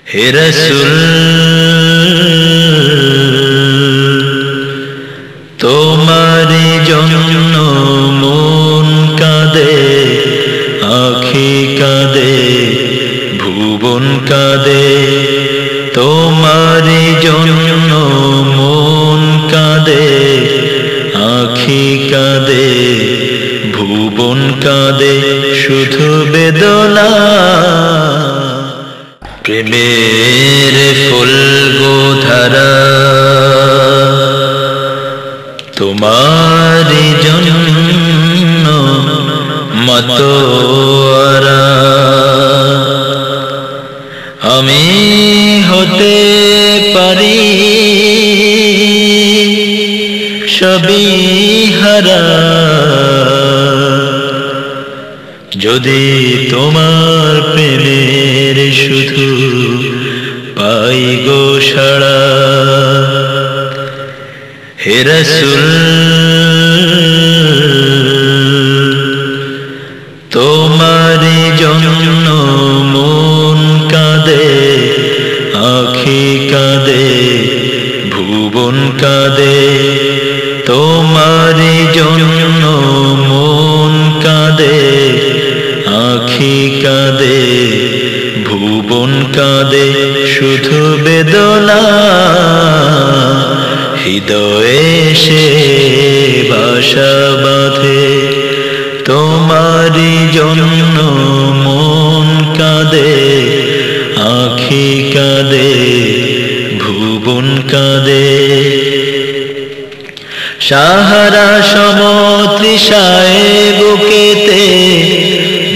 হে রাসূল তোমার জন্য মন কাঁদে, আঁখি কাঁদে, ভুবন কাঁদে। তোমার জন্য মন কাঁদে, আঁখি কাঁদে, ভুবন কাঁদে, শুধু বেদনা। প্রেমের ফুল গোধারা তোমার জন্য মতোয়ারা। আমি হতে পারি সবই হারা, যদি তোমার প্রেমের শুধু পাই গো সাড়া। হে রাসূল তোমার জন্য মন কাঁদে, আঁখি কাঁদে, ভুবন কাঁদে। তোমার জন্য মন কাঁদে, আঁখি কাঁদে, ভুবন কাঁদে, শুধু বেদনা। হৃদয়ে সে বাসা বাঁধে, তোমারি জন্য মন কাঁদে, আঁখি কাঁদে, ভুবন কাঁদে। সাহারা সমতৃষায় বুকেতে,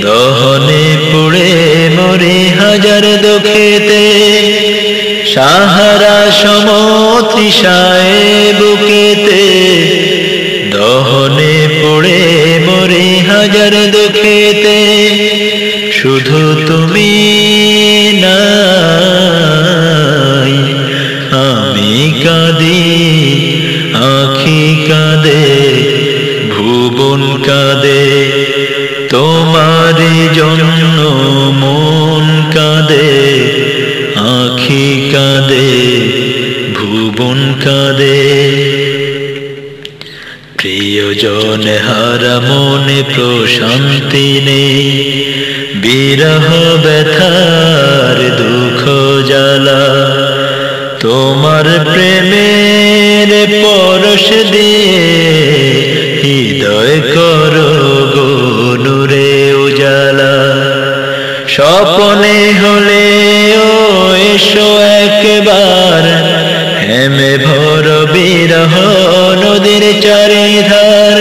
দহনে পুড়ে মরে হাজার দুঃখেতে। সাহারা সমতৃষায় বুকেতে, দহনে পুড়ে মরে হাজার দুঃখেতে। শুধু তুমি নাই আমি কাঁদি, আঁখি কাঁদে, ভুবন কাঁদে। তোমারি জন্য মন কাঁদে, আঁখি কাঁদে, ভুবন কাঁদে। প্রিয়জন হারা মনে প্রশান্তি নেই, বিরহ ব্যথার দুঃখ জ্বালা। তোমার প্রেমের পরশ দিয়ে হৃদয় করো গো নূরে উজালা। স্বপ্নে হলে ও এসো একবার, হেমে ভর বিরহ নদীর চারিধার।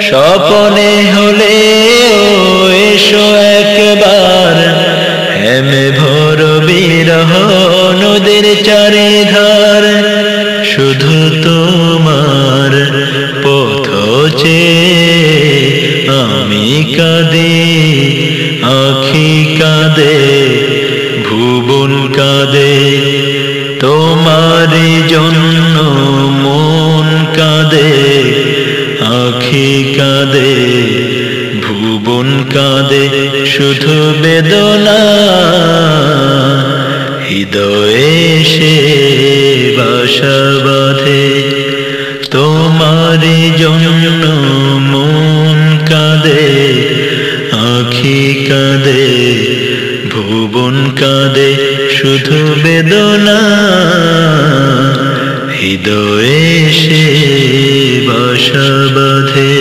স্বপ্নে হলে ও এসো একবার, হেমে ভর বিরহ নদীর চারিধার। শুধু তোমার পথ চেয়ে আমি কাঁদি, আঁখি কাঁদে, ভুবন কাঁদে। তোমারি জন্য মন কাঁদে, আঁখি কাঁদে, ভুবন কাঁদে, শুধু বেদনা। হৃদয়ে সে বাসা বাঁধে, তোমারি জন্য মন কাঁদে, আঁখি কাঁদে, ভুবন কাঁদে, শুধু বেদনা। হৃদয়ে সে বাসা বাঁধে।